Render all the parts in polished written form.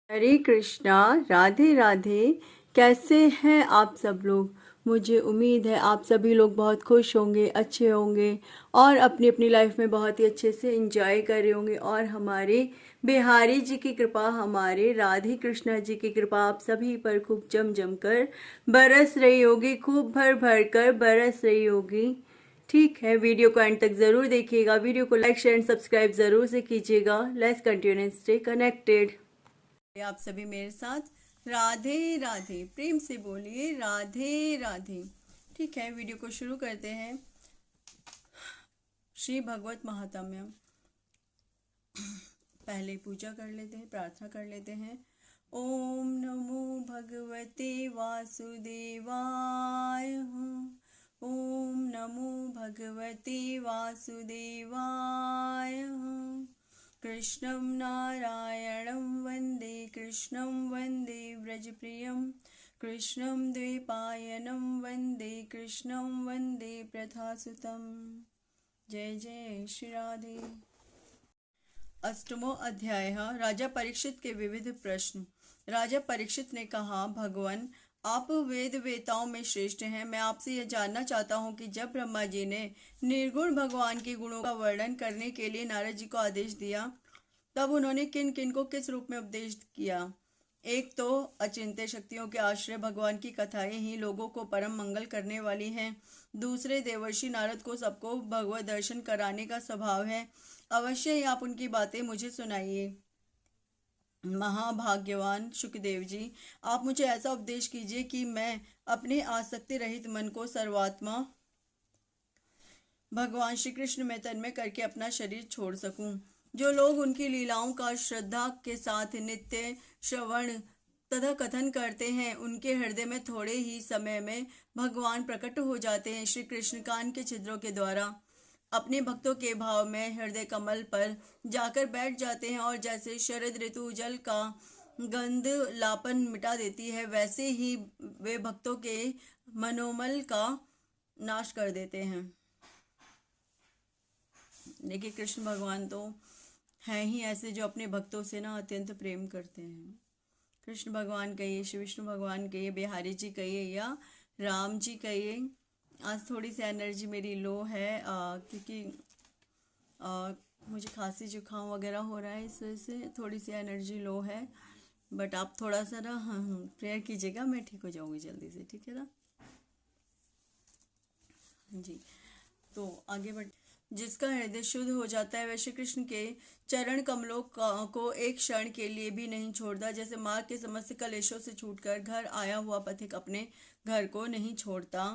हरे कृष्णा। राधे राधे। कैसे हैं आप सब लोग? मुझे उम्मीद है आप सभी लोग बहुत खुश होंगे, अच्छे होंगे और अपनी अपनी लाइफ में बहुत ही अच्छे से एंजॉय कर रहे होंगे। और हमारे बिहारी जी की कृपा, हमारे राधे कृष्णा जी की कृपा आप सभी पर खूब जम जम कर बरस रही होगी, खूब भर भर कर बरस रही होगी। ठीक है, वीडियो को एंड तक ज़रूर देखिएगा। वीडियो को लाइक शेयर एंड सब्सक्राइब ज़रूर से कीजिएगा। Let's continue and stay connected. आप सभी मेरे साथ राधे राधे प्रेम से बोलिए, राधे राधे। ठीक है, वीडियो को शुरू करते हैं। श्री भगवत महात्म्य। पहले पूजा कर लेते हैं, प्रार्थना कर लेते हैं। ओम नमो भगवते वासुदेवाय। ओम नमो भगवते वासुदेवाय। कृष्णं नारायणं वन्दे, कृष्णं वन्दे व्रजप्रियं, कृष्णं द्वैपायनं वन्दे, कृष्णं वन्दे प्रथासुतं। जय जय श्री राधे। अष्टमो अध्याय। राजा परीक्षित के विविध प्रश्न। राजा परीक्षित ने कहा, भगवान आप वेद वेताओं में श्रेष्ठ हैं। मैं आपसे यह जानना चाहता हूँ कि जब ब्रह्मा जी ने निर्गुण भगवान के गुणों का वर्णन करने के लिए नारद जी को आदेश दिया, तब उन्होंने किन किन को किस रूप में उपदेश किया? एक तो अचिंत्य शक्तियों के आश्रय भगवान की कथाएं ही लोगों को परम मंगल करने वाली हैं। दूसरे, देवर्षि नारद को सबको भगवत दर्शन कराने का स्वभाव है। अवश्य ही आप उनकी बातें मुझे सुनाइए। महाभाग्यवान शुकदेव जी, आप मुझे ऐसा उपदेश कीजिए कि मैं अपने आसक्ति रहित मन को सर्वात्मा भगवान श्री कृष्ण में तन्मय करके अपना शरीर छोड़ सकूं। जो लोग उनकी लीलाओं का श्रद्धा के साथ नित्य श्रवण तथा कथन करते हैं, उनके हृदय में थोड़े ही समय में भगवान प्रकट हो जाते हैं। श्री कृष्ण कान के छिद्रों के द्वारा अपने भक्तों के भाव में हृदय कमल पर जाकर बैठ जाते हैं, और जैसे शरद ऋतु जल का गंध लापन मिटा देती है, वैसे ही वे भक्तों के मनोमल का नाश कर देते हैं। देखिए, कृष्ण भगवान तो हैं ही ऐसे जो अपने भक्तों से ना अत्यंत प्रेम करते हैं। कृष्ण भगवान कहिए, श्री विष्णु भगवान कहिए, बिहारी जी कहिए या राम जी कहिए। आज थोड़ी सी एनर्जी मेरी लो है क्योंकि मुझे खांसी जुकाम वगैरह हो रहा है, इस वजह से थोड़ी सी एनर्जी लो है। बट आप थोड़ा सा ना प्रेयर कीजिएगा, मैं ठीक हो जाऊंगी जल्दी से। ठीक है ना जी। तो आगे बढ़। जिसका हृदय शुद्ध हो जाता है वह श्री कृष्ण के चरण कमलों को एक क्षण के लिए भी नहीं छोड़ता। जैसे मार्ग के समस्त कलेशों से छूटकर घर आया हुआ पथिक अपने घर को नहीं छोड़ता।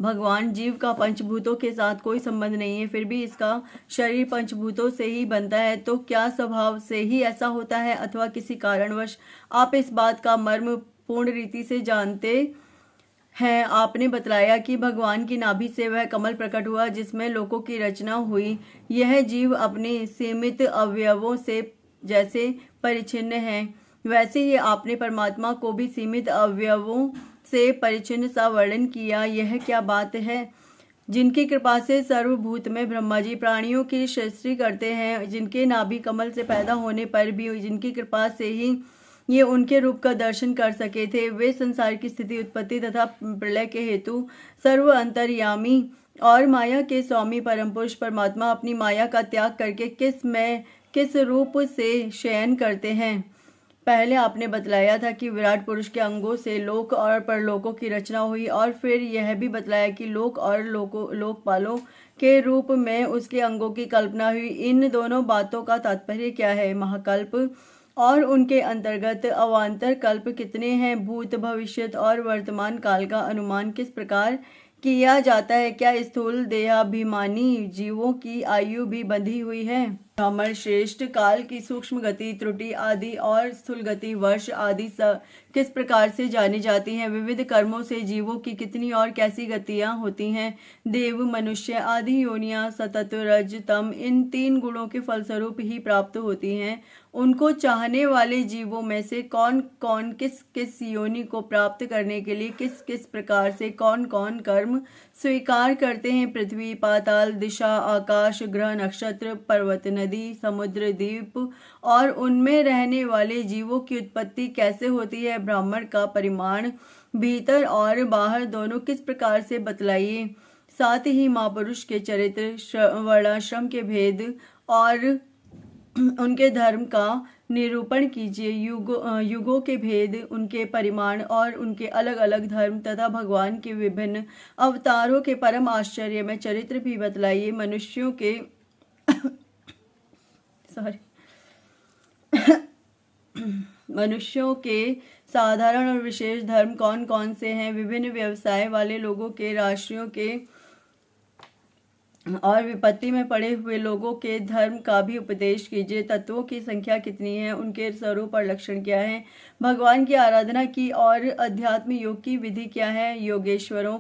भगवान जीव का पंचभूतों के साथ कोई संबंध नहीं है, फिर भी इसका शरीर पंचभूतों से ही बनता है। तो क्या स्वभाव से ही ऐसा होता है अथवा किसी कारणवश आप इस बात का मर्म पूर्ण रीति से जानते हैं? आपने बतलाया कि भगवान की नाभि से वह कमल प्रकट हुआ जिसमें लोकों की रचना हुई। यह जीव अपने सीमित अवयवों से जैसे परिचिन्न है, वैसे ही आपने परमात्मा को भी सीमित अवयवों से परिचिन्न सा वर्णन किया। यह क्या बात है? जिनकी कृपा से सर्वभूत में ब्रह्मा जी प्राणियों की सृष्टि करते हैं, जिनके नाभि कमल से पैदा होने पर भी जिनकी कृपा से ही ये उनके रूप का दर्शन कर सके थे, वे संसार की स्थिति, उत्पत्ति तथा प्रलय के हेतु सर्व अंतर्यामी और माया के स्वामी परम पुरुष परमात्मा अपनी माया का त्याग करके किस रूप से शयन करते हैं? पहले आपने बतलाया था कि विराट पुरुष के अंगों से लोक और परलोकों की रचना हुई, और फिर यह भी बतलाया कि लोक और लोकपालों के रूप में उसके अंगों की कल्पना हुई। इन दोनों बातों का तात्पर्य क्या है? महाकल्प और उनके अंतर्गत अवान्तर कल्प कितने हैं? भूत, भविष्यत और वर्तमान काल का अनुमान किस प्रकार किया जाता है? क्या स्थूल देहाभिमानी जीवों की आयु भी बंधी हुई है? ब्राह्मण श्रेष्ठ काल की सूक्ष्म गति, त्रुटि आदि और स्थूल गति, वर्ष आदि किस प्रकार से जानी जाती हैं? विविध कर्मों से जीवों की कितनी और कैसी गतियां होती हैं? देव, मनुष्य आदि योनियां सतत, रज, तम इन तीन गुणों के फलस्वरूप ही प्राप्त होती हैं। उनको चाहने वाले जीवों में से कौन कौन किस किस योनि को प्राप्त करने के लिए किस किस प्रकार से कौन कौन कर्म स्वीकार करते हैं पृथ्वी, पाताल, दिशा, आकाश, ग्रह, नक्षत्र, पर्वत, नदी, समुद्र, द्वीप और उनमें रहने वाले जीवों की उत्पत्ति कैसे होती है। ब्राह्मण का परिमाण भीतर और बाहर दोनों किस प्रकार से बतलाइए। साथ ही महापुरुष के चरित्र, वर्णाश्रम के भेद और उनके धर्म का निरूपण कीजिए। युगों के भेद, उनके परिमाण और उनके अलग अलग धर्म तथा भगवान के विभिन्न अवतारों के परम आश्चर्य में चरित्र भी बतलाइए। मनुष्यों के मनुष्यों के साधारण और विशेष धर्म कौन कौन से हैं। विभिन्न व्यवसाय वाले लोगों के, राष्ट्रियों के और विपत्ति में पड़े हुए लोगों के धर्म का भी उपदेश कीजिए। तत्वों की संख्या कितनी है, उनके स्वरूप और लक्षण क्या है, भगवान की आराधना की और अध्यात्म योग की विधि क्या है, योगेश्वरों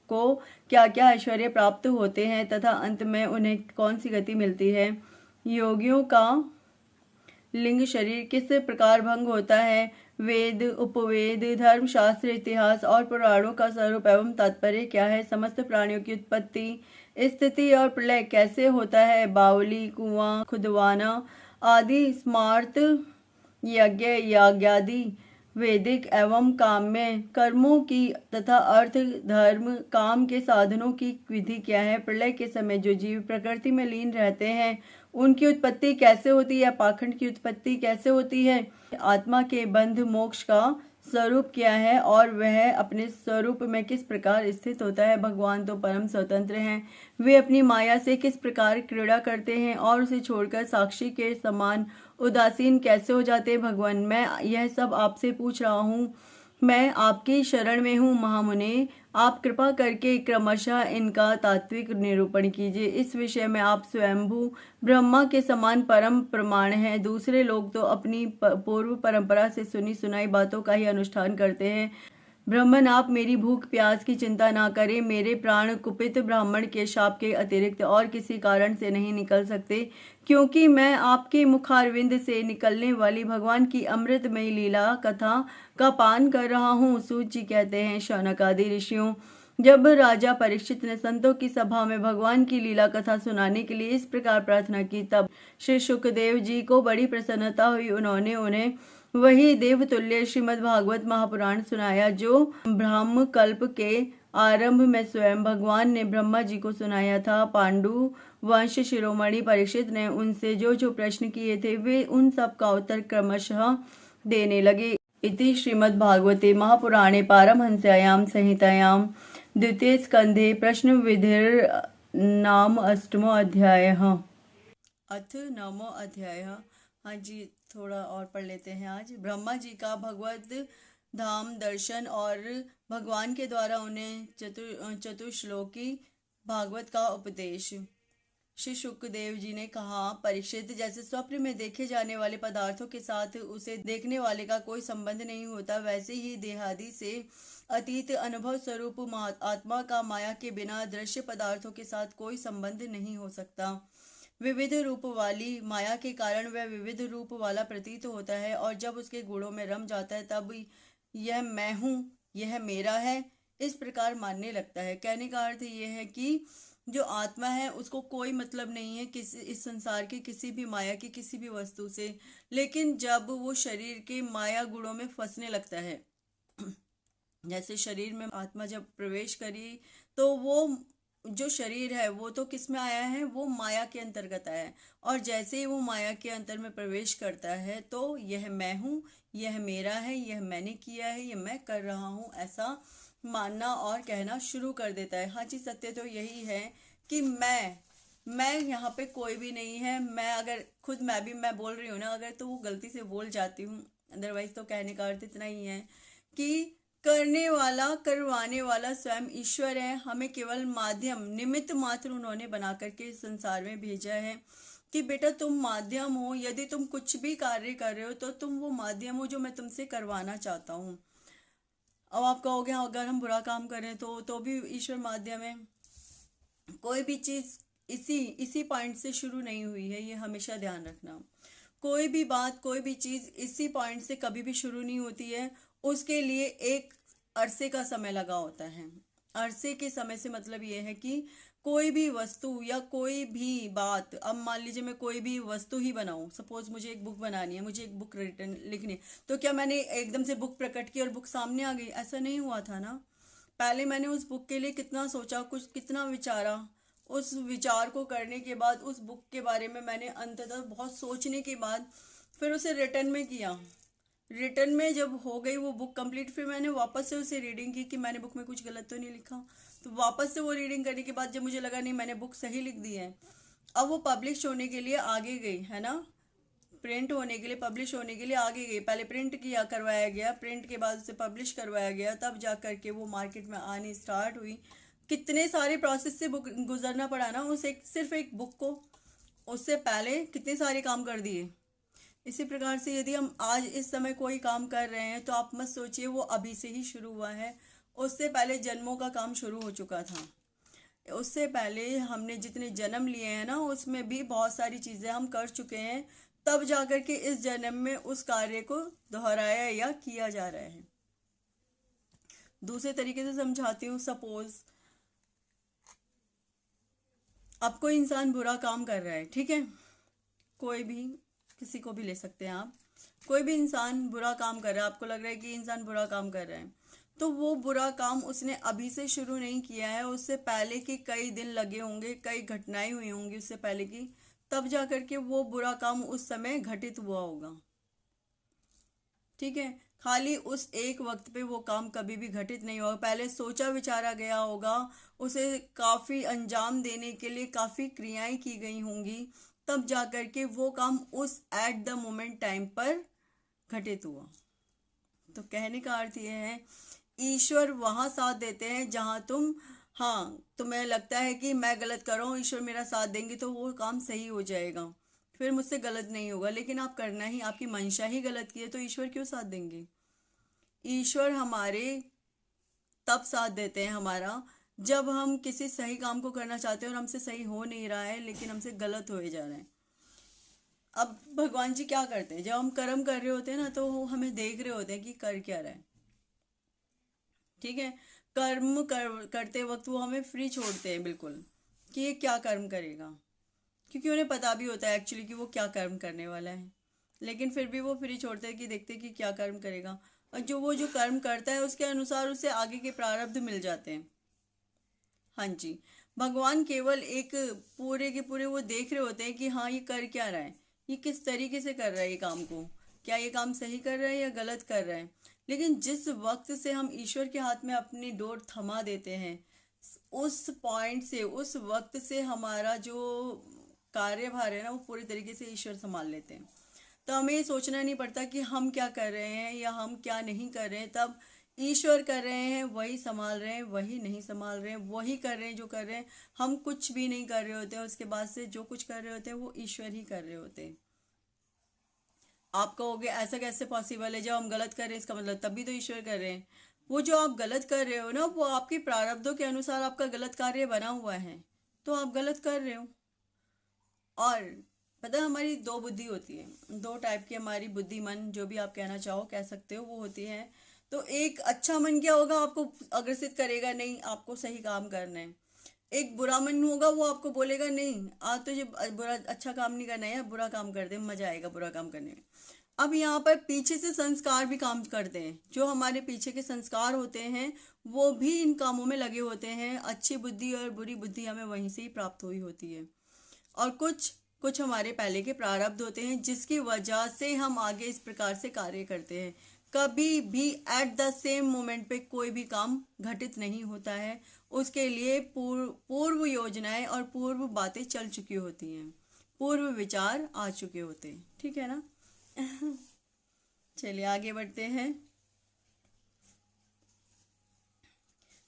को क्या क्या ऐश्वर्य प्राप्त होते हैं तथा अंत में उन्हें कौन सी गति मिलती है। योगियों का लिंग शरीर किस प्रकार भंग होता है। वेद, उपवेद, धर्मशास्त्र, इतिहास और पुराणों का स्वरूप एवं तात्पर्य क्या है। समस्त प्राणियों की उत्पत्ति, स्थिति और प्रलय कैसे होता है। बावली, कुआं खुदवाना आदि स्मार्त यज्ञ याज्ञादि वैदिक एवं काम्य कर्मों की तथा अर्थ, धर्म, काम के साधनों की विधि क्या है। प्रलय के समय जो जीव प्रकृति में लीन रहते हैं उनकी उत्पत्ति कैसे होती है। पाखंड की उत्पत्ति कैसे होती है। आत्मा के बंध मोक्ष का स्वरूप क्या है और वह अपने स्वरूप में किस प्रकार स्थित होता है। भगवान तो परम स्वतंत्र हैं, वे अपनी माया से किस प्रकार क्रीड़ा करते हैं और उसे छोड़कर साक्षी के समान उदासीन कैसे हो जाते हैं। भगवान, मैं यह सब आपसे पूछ रहा हूँ, मैं आपकी शरण में हूँ। महामुने, आप कृपा करके क्रमशः इनका तात्विक निरूपण कीजिए। इस विषय में आप स्वयंभू ब्रह्मा के समान परम प्रमाण हैं। दूसरे लोग तो अपनी पूर्व परंपरा से सुनी सुनाई बातों का ही अनुष्ठान करते हैं। ब्राह्मण, आप मेरी भूख प्यास की चिंता ना करें। मेरे प्राण कुपित ब्राह्मण के शाप के अतिरिक्त और किसी कारण से नहीं निकल सकते, क्योंकि मैं आपके मुखारविंद से निकलने वाली भगवान की अमृतमयी लीला कथा का पान कर रहा हूँ। सूत जी कहते हैं, शौनक आदि ऋषियों, जब राजा परीक्षित ने संतों की सभा में भगवान की लीला कथा सुनाने के लिए इस प्रकार प्रार्थना की, तब श्री शुकदेव जी को बड़ी प्रसन्नता हुई। उन्होंने उन्हें वही देवतुल्य श्रीमद् भागवत महापुराण सुनाया जो ब्रह्म कल्प के आरंभ में स्वयं भगवान ने ब्रह्मा जी को सुनाया था। पांडु वंश शिरोमणि परीक्षित ने उनसे जो जो प्रश्न किए थे वे उन सब का उत्तर क्रमशः देने लगे। इति श्रीमद् भागवते महापुराणे पारमहंस्यायां संहितायां द्वितीय स्कंधे प्रश्न विधिर नाम अष्टमो अध्यायः। अथ नवमो अध्याय। हाँ जी, थोड़ा और पढ़ लेते हैं आज। ब्रह्मा जी का भगवत धाम दर्शन और भगवान के द्वारा उन्हें चतुश्लोकी भागवत का उपदेश। श्री शुकदेव जी ने कहा, परीक्षित, जैसे स्वप्न में देखे जाने वाले पदार्थों के साथ उसे देखने वाले का कोई संबंध नहीं होता, वैसे ही देहादि से अतीत अनुभव स्वरूप आत्मा का माया के बिना दृश्य पदार्थों के साथ कोई संबंध नहीं हो सकता। विविध रूप वाली माया के कारण वह विविध रूप वाला प्रतीत होता है और जब उसके गुणों में रम जाता है तब यह मैं हूँ, यह मेरा है, इस प्रकार मानने लगता है। कहने का अर्थ यह है कि जो आत्मा है उसको कोई मतलब नहीं है इस संसार के किसी भी माया की किसी भी वस्तु से, लेकिन जब वो शरीर के माया गुणों में फंसने लगता है, जैसे शरीर में आत्मा जब प्रवेश करी तो वो जो शरीर है वो तो किस में आया है, वो माया के अंतर्गत आया है, और जैसे ही वो माया के अंतर में प्रवेश करता है तो यह मैं हूँ, यह मेरा है, यह मैंने किया है, यह मैं कर रहा हूँ, ऐसा मानना और कहना शुरू कर देता है। हाँ जी, सत्य तो यही है कि मैं यहाँ पे कोई भी नहीं है। मैं अगर खुद मैं बोल रही हूँ ना अगर, तो वो गलती से बोल जाती हूँ, अदरवाइज तो कहने का अर्थ इतना ही है कि करने वाला करवाने वाला स्वयं ईश्वर है। हमें केवल माध्यम निमित्त मात्र उन्होंने बना करके संसार में भेजा है कि बेटा तुम माध्यम हो, यदि तुम कुछ भी कार्य कर रहे हो तो तुम वो माध्यम हो जो मैं तुमसे करवाना चाहता हूँ। अब आप कहोगे अगर हम बुरा काम करें तो भी ईश्वर माध्यम है। कोई भी चीज इसी पॉइंट से शुरू नहीं हुई है, ये हमेशा ध्यान रखना। कोई भी बात, कोई भी चीज इसी पॉइंट से कभी भी शुरू नहीं होती है, उसके लिए एक अरसे का समय लगा होता है। अरसे के समय से मतलब ये है कि कोई भी वस्तु या कोई भी बात, अब मान लीजिए मैं कोई भी वस्तु ही बनाऊं, सपोज मुझे एक बुक बनानी है, मुझे एक बुक रिटर्न लिखनी है, तो क्या मैंने एकदम से बुक प्रकट की और बुक सामने आ गई? ऐसा नहीं हुआ था ना। पहले मैंने उस बुक के लिए कितना सोचा, कुछ कितना विचारा, उस विचार को करने के बाद उस बुक के बारे में मैंने अंततः बहुत सोचने के बाद फिर उसे रिटर्न में किया। रिटर्न में जब हो गई वो बुक कंप्लीट, फिर मैंने वापस से उसे रीडिंग की कि मैंने बुक में कुछ गलत तो नहीं लिखा। तो वापस से वो रीडिंग करने के बाद जब मुझे लगा नहीं मैंने बुक सही लिख दी है, अब वो पब्लिश होने के लिए आगे गई, है ना, प्रिंट होने के लिए, पब्लिश होने के लिए आगे गई। पहले प्रिंट किया करवाया गया, प्रिंट के बाद उसे पब्लिश करवाया गया, तब जा करके वो मार्केट में आनी स्टार्ट हुई। कितने सारे प्रोसेस से बुक गुजरना पड़ा ना उस एक सिर्फ एक बुक को, उससे पहले कितने सारे काम कर दिए। इसी प्रकार से यदि हम आज इस समय कोई काम कर रहे हैं तो आप मत सोचिए वो अभी से ही शुरू हुआ है, उससे पहले जन्मों का काम शुरू हो चुका था। उससे पहले हमने जितने जन्म लिए हैं ना, उसमें भी बहुत सारी चीज़ें हम कर चुके हैं, तब जाकर के इस जन्म में उस कार्य को दोहराया या किया जा रहा है। दूसरे तरीके से समझाती हूँ, सपोज अब कोई इंसान बुरा काम कर रहा है, ठीक है, कोई भी, किसी को भी ले सकते हैं आप, कोई भी इंसान बुरा काम कर रहा है, आपको लग रहा है कि इंसान बुरा काम कर रहा है, तो वो बुरा काम उसने अभी से शुरू नहीं किया है, उससे पहले के कई दिन लगे होंगे, कई घटनाएं हुई होंगी उससे पहले की, तब जा करके वो बुरा काम उस समय घटित हुआ होगा। ठीक है, खाली उस एक वक्त पे वो काम कभी भी घटित नहीं होगा, पहले सोचा विचारा गया होगा, उसे काफ़ी अंजाम देने के लिए काफ़ी क्रियाएं की गई होंगी, तब जा करके वो काम उस एट द मोमेंट टाइम पर घटित हुआ। तो कहने का अर्थ ये है, ईश्वर वहाँ साथ देते हैं जहाँ तुम, हाँ, तुम्हें लगता है कि मैं गलत कर रहा हूँ, ईश्वर मेरा साथ देंगे तो वो काम सही हो जाएगा, फिर मुझसे गलत नहीं होगा, लेकिन आप करना ही, आपकी मंशा ही गलत की है, तो ईश्वर क्यों साथ देंगे? ईश्वर हमारे तब साथ देते हैं हमारा, जब हम किसी सही काम को करना चाहते हैं और हमसे सही हो नहीं रहा है, लेकिन हमसे गलत होए जा रहे हैं। अब भगवान जी क्या करते हैं, जब हम कर्म कर रहे होते हैं ना, तो वो हमें देख रहे होते हैं कि कर क्या रहा है। ठीक है, करते वक्त वो हमें फ्री छोड़ते हैं बिल्कुल, कि ये क्या कर्म करेगा, क्योंकि उन्हें पता भी होता है एक्चुअली कि वो क्या कर्म करने वाला है, लेकिन फिर भी वो फ्री छोड़ते हैं कि देखते हैं कि क्या कर्म करेगा, और जो कर्म करता है उसके अनुसार उसे आगे के प्रारब्ध मिल जाते हैं। हाँ जी, भगवान केवल एक पूरे के पूरे वो देख रहे होते हैं कि हाँ ये कर क्या रहा है, ये किस तरीके से कर रहा है ये काम को, क्या ये काम सही कर रहा है या गलत कर रहा है। लेकिन जिस वक्त से हम ईश्वर के हाथ में अपनी डोर थमा देते हैं, उस पॉइंट से, उस वक्त से हमारा जो कार्यभार है ना, वो पूरी तरीके से ईश्वर संभाल लेते हैं। तो हमें ये सोचना नहीं पड़ता कि हम क्या कर रहे हैं या हम क्या नहीं कर रहे हैं, तब ईश्वर कर रहे हैं, वही संभाल रहे हैं, वही नहीं संभाल रहे हैं, वही कर रहे हैं जो कर रहे हैं, हम कुछ भी नहीं कर रहे होते हैं, उसके बाद से जो कुछ कर रहे होते हैं वो ईश्वर ही कर रहे होते हैं। आप कहोगे ऐसा कैसे पॉसिबल है, जब हम गलत कर रहे हैं इसका मतलब तभी तो ईश्वर कर रहे हैं। वो जो आप गलत कर रहे हो ना, वो आपके प्रारब्धों के अनुसार आपका गलत कार्य बना हुआ है, तो आप गलत कर रहे हो। और पता है, हमारी दो बुद्धि होती है, दो टाइप की हमारी बुद्धि, मन, जो भी आप कहना चाहो कह सकते हो, वो होती है। तो एक अच्छा मन क्या होगा, आपको अग्रसित करेगा, नहीं आपको सही काम करना है। एक बुरा मन होगा, वो आपको बोलेगा नहीं आज तो ये बुरा, अच्छा काम नहीं करना है, बुरा काम कर दे, मजा आएगा बुरा काम करने में। अब यहाँ पर पीछे से संस्कार भी काम करते हैं, जो हमारे पीछे के संस्कार होते हैं वो भी इन कामों में लगे होते हैं। अच्छी बुद्धि और बुरी बुद्धि हमें वहीं से ही प्राप्त हुई होती है, और कुछ कुछ हमारे पहले के प्रारब्ध होते हैं, जिसकी वजह से हम आगे इस प्रकार से कार्य करते हैं। कभी भी एट द सेम मोमेंट पे कोई भी काम घटित नहीं होता है, उसके लिए पूर्व योजनाएं और पूर्व बातें चल चुकी होती हैं, पूर्व विचार आ चुके होते हैं। ठीक है ना। चलिए आगे बढ़ते हैं।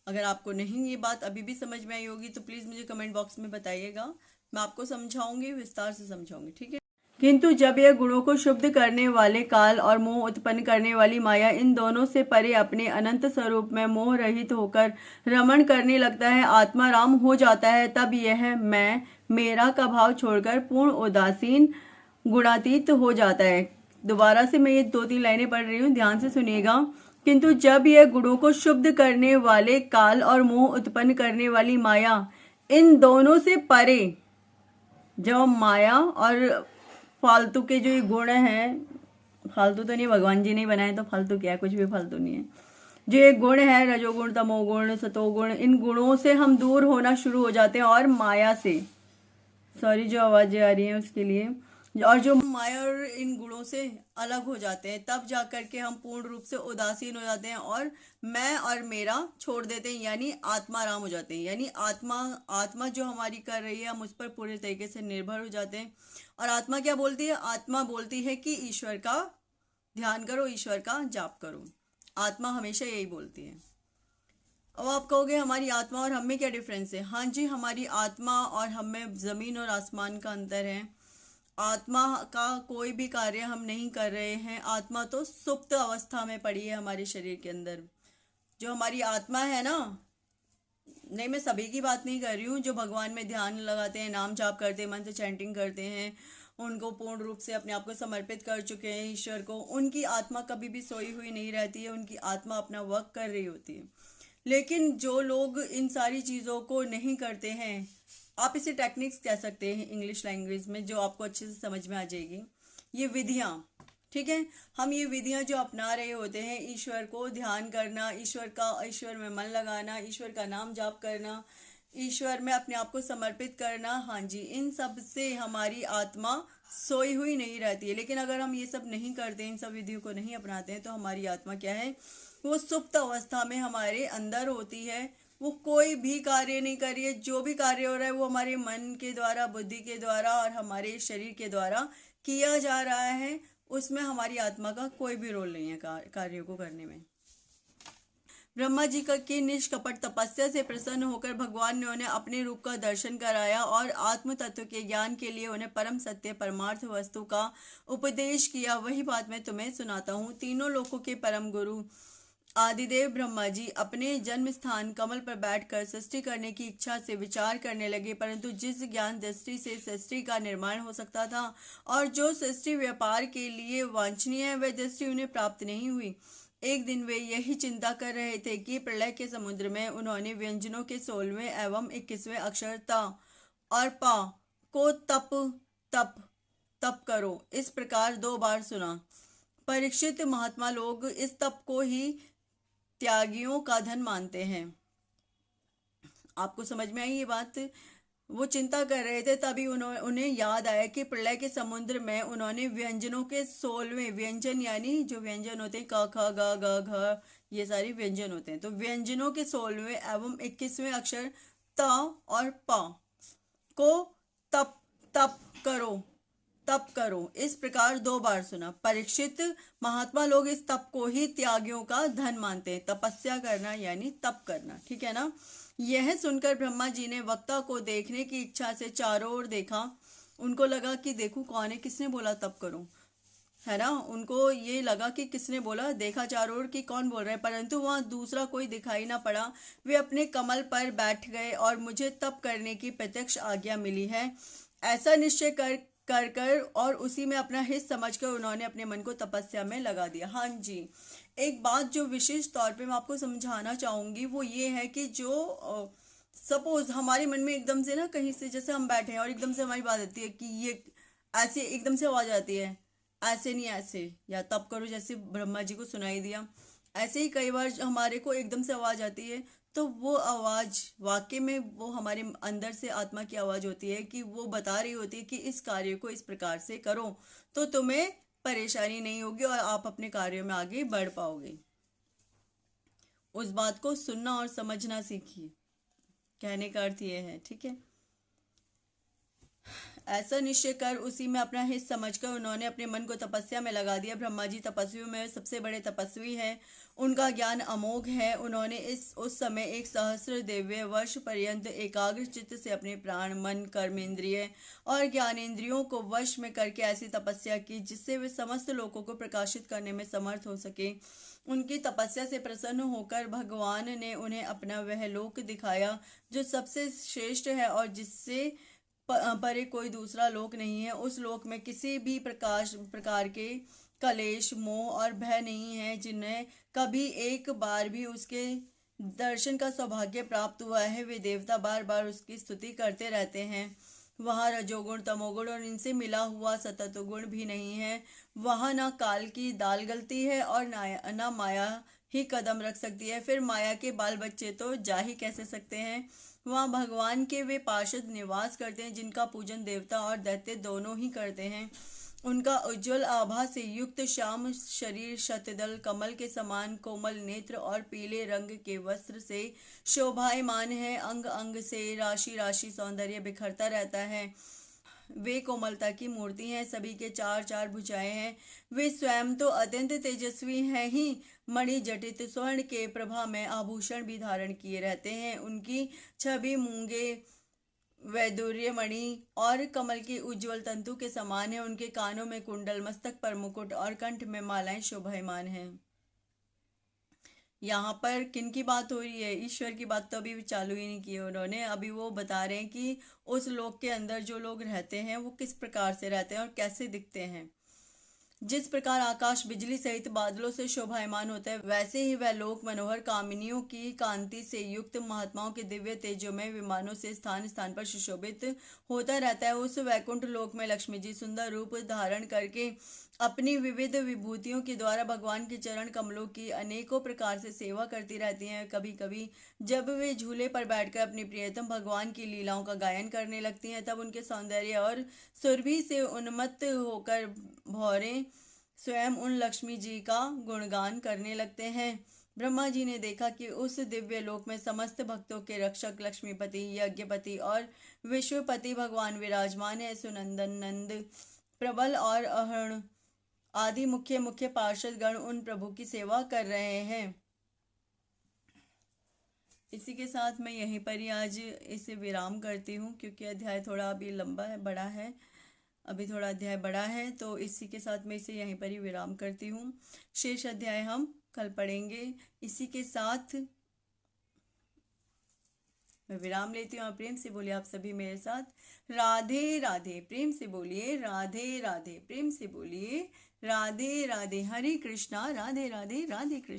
अगर आपको नहीं ये बात अभी भी समझ में आई होगी तो प्लीज़ मुझे कमेंट बॉक्स में बताइएगा, मैं आपको समझाऊंगी, विस्तार से समझाऊंगी। ठीक है। किंतु जब यह गुणों को शुद्ध करने वाले काल और मोह उत्पन्न करने वाली माया इन दोनों से परे अपने अनंत स्वरूप में मोह रहित होकर रमण करने लगता है, आत्मा राम हो जाता है, तब यह मैं मेरा का भाव छोड़कर पूर्ण उदासीन गुणातीत हो जाता है। दोबारा से मैं ये 2-3 लाइनें पढ़ रही हूँ, ध्यान से सुनिएगा। किंतु जब यह गुणों को शुद्ध करने वाले काल और मोह उत्पन्न करने वाली माया, इन दोनों से परे, जब माया और फालतू के जो ये गुण हैं, फालतू तो नहीं, भगवान जी ने बनाए तो फालतू क्या है, कुछ भी फालतू नहीं है। जो ये गुण है, रजोगुण, तमोगुण, सतोगुण, इन गुणों से हम दूर होना शुरू हो जाते हैं और माया से, सॉरी जो आवाजें आ रही हैं उसके लिए, और जो माया और इन गुणों से अलग हो जाते हैं, तब जा करके हम पूर्ण रूप से उदासीन हो जाते हैं और मैं और मेरा छोड़ देते हैं, यानी आत्माराम हो जाते हैं। यानी आत्मा जो हमारी कर रही है, हम उस पर पूरे तरीके से निर्भर हो जाते हैं। और आत्मा क्या बोलती है? आत्मा बोलती है कि ईश्वर का ध्यान करो, ईश्वर का जाप करो। आत्मा हमेशा यही बोलती है। अब आप कहोगे हमारी आत्मा और हम में क्या डिफरेंस है? हाँ जी, हमारी आत्मा और हम में ज़मीन और आसमान का अंतर है। आत्मा का कोई भी कार्य हम नहीं कर रहे हैं, आत्मा तो सुप्त अवस्था में पड़ी है हमारे शरीर के अंदर। जो हमारी आत्मा है ना, नहीं मैं सभी की बात नहीं कर रही हूँ, जो भगवान में ध्यान लगाते हैं, नाम जाप करते हैं, मन से चैंटिंग करते हैं, उनको पूर्ण रूप से अपने आप को समर्पित कर चुके हैं ईश्वर को, उनकी आत्मा कभी भी सोई हुई नहीं रहती है, उनकी आत्मा अपना वर्क कर रही होती है। लेकिन जो लोग इन सारी चीज़ों को नहीं करते हैं, आप इसे टेक्निक्स कह सकते हैं इंग्लिश लैंग्वेज में, जो आपको अच्छे से समझ में आ जाएगी, ये विधियाँ, ठीक है। हम ये विधियाँ जो अपना रहे होते हैं, ईश्वर को ध्यान करना, ईश्वर में मन लगाना, ईश्वर का नाम जाप करना, ईश्वर में अपने आप को समर्पित करना, हाँ जी, इन सब से हमारी आत्मा सोई हुई नहीं रहती है। लेकिन अगर हम ये सब नहीं करते, इन सब विधियों को नहीं अपनाते हैं, तो हमारी आत्मा क्या है? वो सुप्त अवस्था में हमारे अंदर होती है। वो कोई भी कार्य नहीं कर रही है, जो भी कार्य हो रहा है वो हमारे मन के द्वारा, बुद्धि के द्वारा और हमारे शरीर के द्वारा किया जा रहा है। उसमें हमारी आत्मा का कोई भी रोल नहीं है कार्यों को करने में। ब्रह्मा जी की निष्कपट तपस्या से प्रसन्न होकर भगवान ने उन्हें अपने रूप का दर्शन कराया और आत्म तत्व के ज्ञान के लिए उन्हें परम सत्य परमार्थ वस्तु का उपदेश किया। वही बात मैं तुम्हें सुनाता हूँ। तीनों लोकों के परम गुरु आदिदेव ब्रह्मा जी अपने जन्म स्थान कमल पर बैठकर सृष्टि करने की इच्छा से विचार करने लगे, परंतु जिस ज्ञान दृष्टि से सृष्टि का निर्माण हो सकता था और जो सृष्टि व्यापार के लिए वांछनीय है, वह दृष्टि उन्हें प्राप्त नहीं हुई। एक दिन वे यही चिंता कर रहे थे कि प्रलय के समुद्र में उन्होंने व्यंजनों के 16वें एवं 21वें अक्षर त और पा को तप तप तप करो इस प्रकार 2 बार सुना। परीक्षित, महात्मा लोग इस तप को ही त्यागियों का धन मानते हैं। आपको समझ में आई ये बात? वो चिंता कर रहे थे, तभी उन्हें याद आया कि प्रलय के समुद्र में उन्होंने व्यंजनों के 16वें व्यंजन, यानी जो व्यंजन होते हैं क ख ग घ घ, ये सारे व्यंजन होते हैं, तो व्यंजनों के 16वें एवं 21वें अक्षर त और प को तप तप करो इस प्रकार 2 बार सुना। परीक्षित, महात्मा लोग इस तप को ही त्यागियों का धन मानते हैं। तपस्या करना यानी तप करना, ठीक है ना। यह सुनकर ब्रह्मा जी ने वक्ता को देखने की इच्छा से चारों ओर देखा। उनको लगा कि देखूं कौन है, किसने बोला तप करो, है ना। उनको ये लगा कि किसने बोला, देखा चारों ओर कि कौन बोल रहा है, परंतु वहां दूसरा कोई दिखाई ना पड़ा। वे अपने कमल पर बैठ गए और मुझे तप करने की प्रत्यक्ष आज्ञा मिली है, ऐसा निश्चय कर और उसी में अपना हित समझकर उन्होंने अपने मन को तपस्या में लगा दिया। हाँ जी, एक बात जो विशेष तौर पे मैं आपको समझाना चाहूंगी वो ये है कि जो सपोज हमारे मन में एकदम से ना, कहीं से जैसे हम बैठे हैं और एकदम से हमारी बात आती है कि ये ऐसे, एकदम से आवाज आती है, ऐसे नहीं ऐसे, या तप करो, जैसे ब्रह्मा जी को सुनाई दिया। ऐसे ही कई बार हमारे को एकदम से आवाज आती है, तो वो आवाज वाकई में वो हमारे अंदर से आत्मा की आवाज होती है कि वो बता रही होती है कि इस कार्य को इस प्रकार से करो तो तुम्हें परेशानी नहीं होगी और आप अपने कार्यों में आगे बढ़ पाओगे। उस बात को सुनना और समझना सीखिए, कहने का अर्थ ये है, ठीक है। ऐसा निश्चय कर उसी में अपना हित समझकर उन्होंने अपने मन को तपस्या में लगा दिया। ब्रह्मा जी तपस्वियों में सबसे बड़े तपस्वी हैं, उनका ज्ञान अमोघ है। उन्होंने उस समय 1 सहस्र दिव्य वर्ष पर्यंत एकाग्र चित्त से अपने प्राण, मन, कर्मेंद्रिय और ज्ञानेंद्रियों को वश में करके ऐसी तपस्या की जिससे वे समस्त लोगों को प्रकाशित करने में समर्थ हो सके। उनकी तपस्या से प्रसन्न होकर भगवान ने उन्हें अपना वह लोक दिखाया जो सबसे श्रेष्ठ है और जिससे परे कोई दूसरा लोक नहीं है। उस लोक में किसी भी प्रकार के कलेश, मोह और भय नहीं है, जिन्हें कभी एक बार भी उसके दर्शन का सौभाग्य प्राप्त हुआ है, वे देवता बार बार उसकी स्तुति करते रहते हैं। वहाँ रजोगुण, तमोगुण और इनसे मिला हुआ सततगुण भी नहीं है। वहाँ ना काल की दाल गलती है और ना माया ही कदम रख सकती है। फिर माया के बाल बच्चे तो जा ही कैसे सकते हैं। वहाँ भगवान के वे पार्षद निवास करते हैं, जिनका पूजन देवता और दैत्य दोनों ही करते हैं। उनका उज्ज्वल आभा से युक्त श्याम शरीर, शतदल कमल के समान कोमल नेत्र और पीले रंग के वस्त्र से शोभायमान है। अंग अंग से राशि राशि सौंदर्य बिखरता रहता है। वे कोमलता की मूर्ति हैं, सभी के चार चार भुजाएं हैं। वे स्वयं तो अत्यंत तेजस्वी हैं ही, मणि जटित स्वर्ण के प्रभा में आभूषण भी धारण किए रहते हैं। उनकी छवि मूंगे, वैदुर्य मणि और कमल के उज्ज्वल तंतु के समान है। उनके कानों में कुंडल, मस्तक पर मुकुट और कंठ में मालाएं शोभायमान हैं। यहाँ पर किन की बात हो रही है? ईश्वर की बात तो अभी चालू ही नहीं की है उन्होंने। अभी वो बता रहे हैं कि उस लोक के अंदर जो लोग रहते हैं वो किस प्रकार से रहते हैं और कैसे दिखते हैं। जिस प्रकार आकाश बिजली सहित बादलों से शोभायमान होता है, वैसे ही वह लोक मनोहर कामिनियों की कांति से युक्त महात्माओं के दिव्य तेजोमय विमानों से स्थान स्थान पर सुशोभित होता रहता है। उस वैकुंठ लोक में लक्ष्मी जी सुंदर रूप धारण करके अपनी विविध विभूतियों के द्वारा भगवान के चरण कमलों की अनेकों प्रकार से सेवा करती रहती हैं। कभी कभी जब वे झूले पर बैठकर अपनी प्रियतम भगवान की लीलाओं का गायन करने लगती हैं, तब उनके सौंदर्य और सुरभि से उन्मत्त होकर भौरे स्वयं उन लक्ष्मी जी का गुणगान करने लगते हैं। ब्रह्मा जी ने देखा कि उस दिव्य लोक में समस्त भक्तों के रक्षक लक्ष्मीपति, यज्ञपति और विश्वपति भगवान विराजमान है। सुनंदन, नंद, प्रबल और अहर्ण आदि मुख्य मुख्य पार्षद गण उन प्रभु की सेवा कर रहे हैं। इसी के साथ मैं यहीं पर ही आज इसे विराम करती हूँ, क्योंकि अध्याय थोड़ा अभी लंबा है, बड़ा है। अभी थोड़ा अध्याय बड़ा है, तो इसी के साथ मैं इसे यहीं पर ही विराम करती हूँ। शेष अध्याय हम कल पढ़ेंगे। इसी के साथ मैं विराम लेती हूँ। प्रेम से बोलिए आप सभी मेरे साथ राधे राधे। प्रेम से बोलिए राधे राधे। प्रेम से बोलिए राधे राधे। हरे कृष्णा। राधे राधे। राधे कृष्ण।